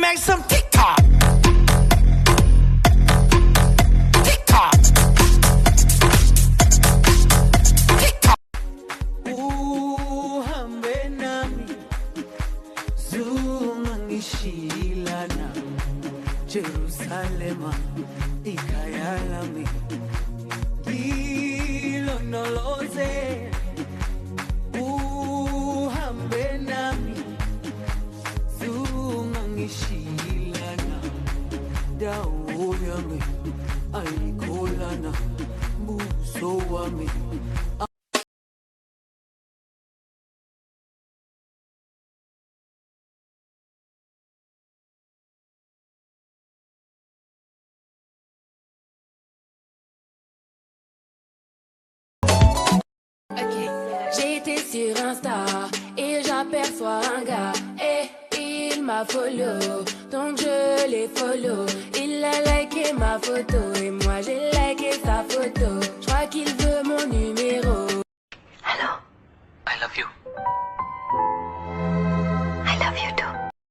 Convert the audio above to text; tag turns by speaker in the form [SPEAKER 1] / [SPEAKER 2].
[SPEAKER 1] make some TikTok. TikTok. TikTok. Uhambe nami, zungangishilana, Jerusalema, ikhaya lami, ngilondoloze. Uhambe nami, zungangishilana, dawo yami, ayikholana, buso wami.
[SPEAKER 2] J'ai été sur Insta et j'aperçois un gars et il m'a follow, donc je l'ai follow. Il a liké ma photo et moi j'ai liké sa photo. Je crois qu'il veut mon numéro.